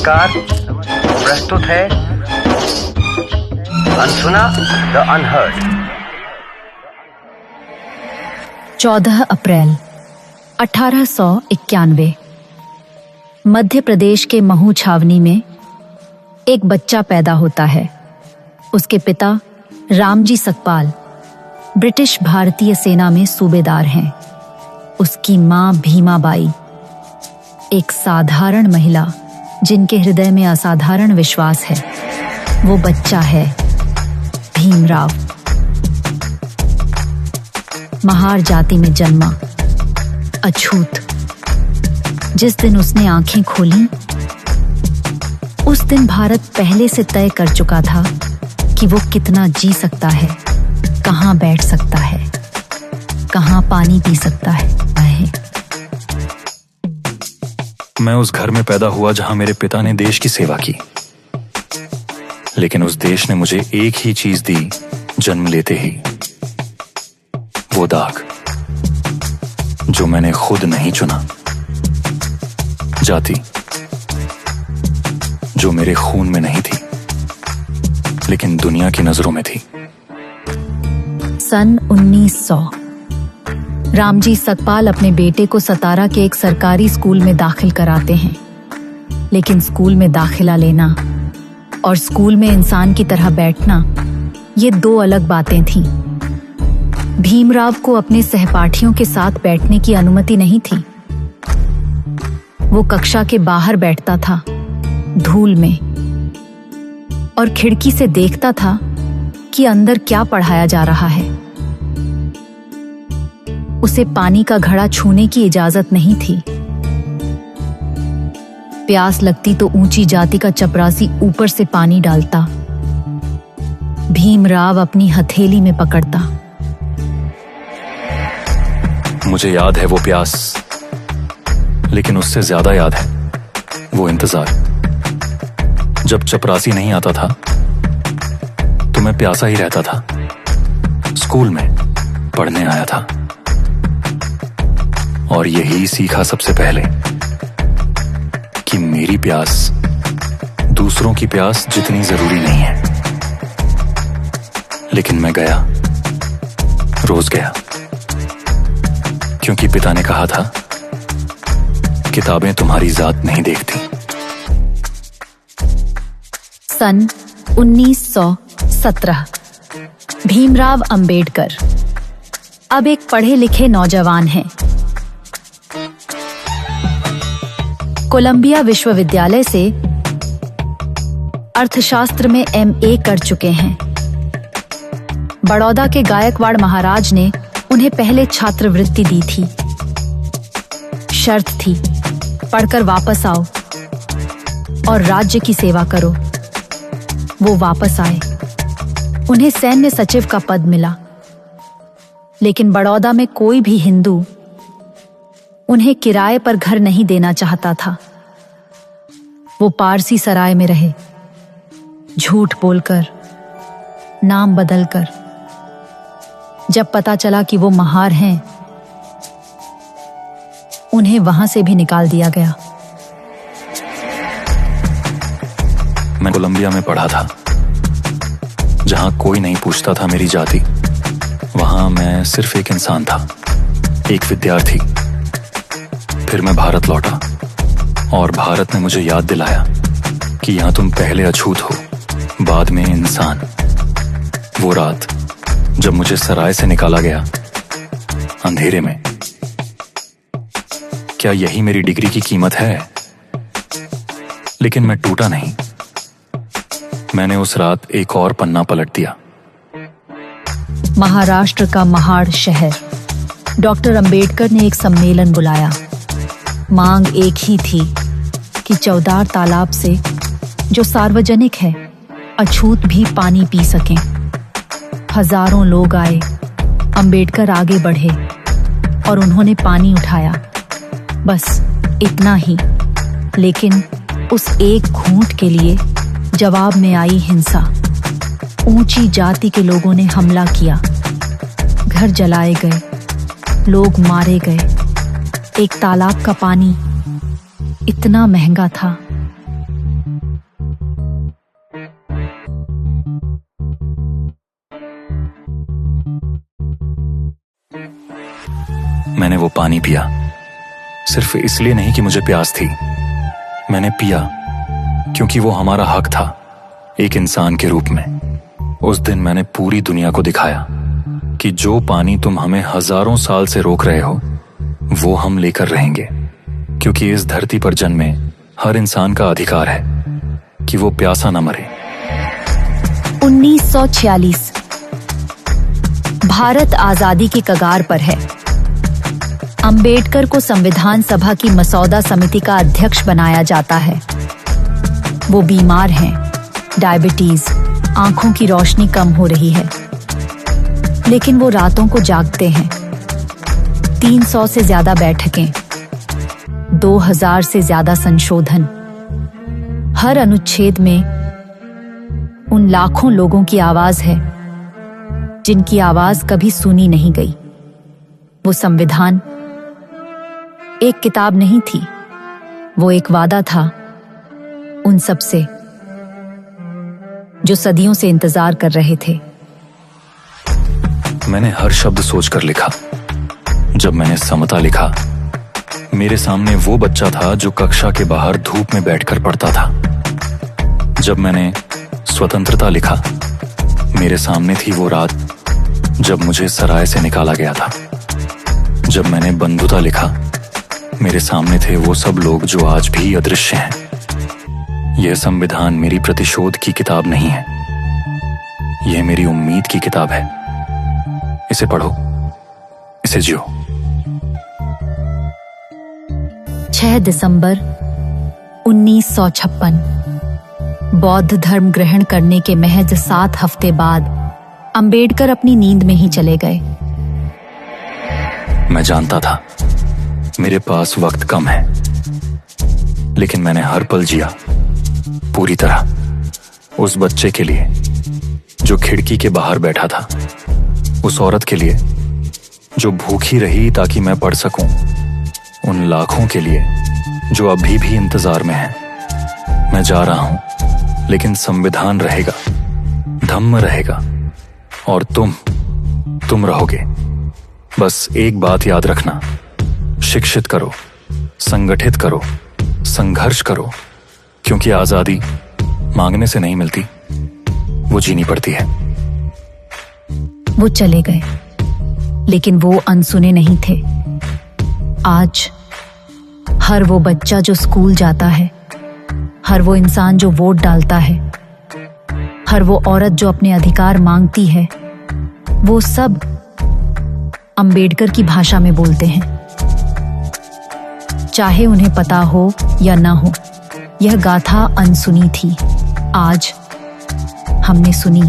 नमस्कार, प्रस्तुत है अनसुना द अनहर्ड। 14 अप्रैल 1891 मध्य प्रदेश के महू छावनी में एक बच्चा पैदा होता है। उसके पिता रामजी सकपाल ब्रिटिश भारतीय सेना में सूबेदार हैं। उसकी मां भीमाबाई एक साधारण महिला जिनके हृदय में असाधारण विश्वास है। वो बच्चा है भीमराव। महार जाति में जन्मा, अछूत। जिस दिन उसने आंखें खोली उस दिन भारत पहले से तय कर चुका था कि वो कितना जी सकता है, कहां बैठ सकता है, कहां पानी पी सकता है। मैं उस घर में पैदा हुआ जहां मेरे पिता ने देश की सेवा की, लेकिन उस देश ने मुझे एक ही चीज दी जन्म लेते ही, वो दाग जो मैंने खुद नहीं चुना, जाति जो मेरे खून में नहीं थी लेकिन दुनिया की नजरों में थी। सन 1900 रामजी सकपाल अपने बेटे को सतारा के एक सरकारी स्कूल में दाखिल कराते हैं। लेकिन स्कूल में दाखिला लेना और स्कूल में इंसान की तरह बैठना, ये दो अलग बातें थीं। भीमराव को अपने सहपाठियों के साथ बैठने की अनुमति नहीं थी। वो कक्षा के बाहर बैठता था, धूल में, और खिड़की से देखता था कि अंदर क्या पढ़ाया जा रहा है। उसे पानी का घड़ा छूने की इजाजत नहीं थी। प्यास लगती तो ऊंची जाति का चपरासी ऊपर से पानी डालता। भीमराव अपनी हथेली में पकड़ता। मुझे याद है वो प्यास, लेकिन उससे ज्यादा याद है वो इंतजार। जब चपरासी नहीं आता था तो मैं प्यासा ही रहता था। स्कूल में पढ़ने आया था और यही सीखा सबसे पहले कि मेरी प्यास दूसरों की प्यास जितनी जरूरी नहीं है। लेकिन मैं गया, रोज गया, क्योंकि पिता ने कहा था किताबें तुम्हारी जात नहीं देखती। सन 1917 भीमराव अंबेडकर अब एक पढ़े लिखे नौजवान हैं। कोलंबिया विश्वविद्यालय से अर्थशास्त्र में MA कर चुके हैं। बड़ौदा के गायकवाड़ महाराज ने उन्हें पहले छात्रवृत्ति दी थी। शर्त थी, पढ़कर वापस आओ और राज्य की सेवा करो। वो वापस आए। उन्हें सैन्य सचिव का पद मिला। लेकिन बड़ौदा में कोई भी हिंदू उन्हें किराए पर घर नहीं देना चाहता था। वो पारसी सराय में रहे, झूठ बोलकर, नाम बदलकर। जब पता चला कि वो महार हैं, उन्हें वहां से भी निकाल दिया गया। मैं कोलंबिया में पढ़ा था, जहां कोई नहीं पूछता था मेरी जाति। वहां मैं सिर्फ एक इंसान था, एक विद्यार्थी। फिर मैं भारत लौटा और भारत ने मुझे याद दिलाया कि यहां तुम पहले अछूत हो, बाद में इंसान। वो रात जब मुझे सराय से निकाला गया, अंधेरे में, क्या यही मेरी डिग्री की कीमत है? लेकिन मैं टूटा नहीं। मैंने उस रात एक और पन्ना पलट दिया। महाराष्ट्र का महाड़ शहर डॉक्टर अंबेडकर ने एक सम्मेलन बुलाया। मांग एक ही थी कि चौदार तालाब से, जो सार्वजनिक है, अछूत भी पानी पी सकें। हजारों लोग आए। अंबेडकर आगे बढ़े और उन्होंने पानी उठाया, बस इतना ही। लेकिन उस एक घूंट के लिए जवाब में आई हिंसा। ऊंची जाति के लोगों ने हमला किया। घर जलाए गए, लोग मारे गए। एक तालाब का पानी इतना महंगा था मैंने वो पानी पिया, सिर्फ इसलिए नहीं कि मुझे प्यास थी। मैंने पिया क्योंकि वो हमारा हक था, एक इंसान के रूप में। उस दिन मैंने पूरी दुनिया को दिखाया कि जो पानी तुम हमें हजारों साल से रोक रहे हो, वो हम लेकर रहेंगे, क्योंकि इस धरती पर जन्मे हर इंसान का अधिकार है कि वो प्यासा न मरे। 1946 भारत आजादी की कगार पर है। अंबेडकर को संविधान सभा की मसौदा समिति का अध्यक्ष बनाया जाता है। वो बीमार हैं, डायबिटीज, आंखों की रोशनी कम हो रही है, लेकिन वो रातों को जागते हैं। 300 से ज्यादा बैठकें, 2000 से ज्यादा संशोधन। हर अनुच्छेद में उन लाखों लोगों की आवाज है जिनकी आवाज कभी सुनी नहीं गई। वो संविधान एक किताब नहीं थी, वो एक वादा था उन सब से जो सदियों से इंतजार कर रहे थे। मैंने हर शब्द सोचकर लिखा। जब मैंने समता लिखा, मेरे सामने वो बच्चा था जो कक्षा के बाहर धूप में बैठकर पढ़ता था। जब मैंने स्वतंत्रता लिखा, मेरे सामने थी वो रात जब मुझे सराय से निकाला गया था। जब मैंने बंधुता लिखा, मेरे सामने थे वो सब लोग जो आज भी अदृश्य हैं। यह संविधान मेरी प्रतिशोध की किताब नहीं है, यह मेरी उम्मीद की किताब है। इसे पढ़ो, इसे जियो। 6 दिसंबर 1956 बौद्ध धर्म ग्रहण करने के महज 7 हफ्ते बाद अंबेडकर अपनी नींद में ही चले गए। मैं जानता था मेरे पास वक्त कम है, लेकिन मैंने हर पल जिया पूरी तरह। उस बच्चे के लिए जो खिड़की के बाहर बैठा था, उस औरत के लिए जो भूखी रही ताकि मैं पढ़ सकूं, उन लाखों के लिए जो अभी भी इंतजार में हैं। मैं जा रहा हूं, लेकिन संविधान रहेगा, धम्म रहेगा, और तुम रहोगे। बस एक बात याद रखना, शिक्षित करो, संगठित करो, संघर्ष करो, क्योंकि आजादी मांगने से नहीं मिलती, वो जीनी पड़ती है। वो चले गए, लेकिन वो अनसुने नहीं थे। आज हर वो बच्चा जो स्कूल जाता है, हर वो इंसान जो वोट डालता है, हर वो औरत जो अपने अधिकार मांगती है, वो सब अंबेडकर की भाषा में बोलते हैं। चाहे उन्हें पता हो या ना हो, यह गाथा अनसुनी थी। आज हमने सुनी।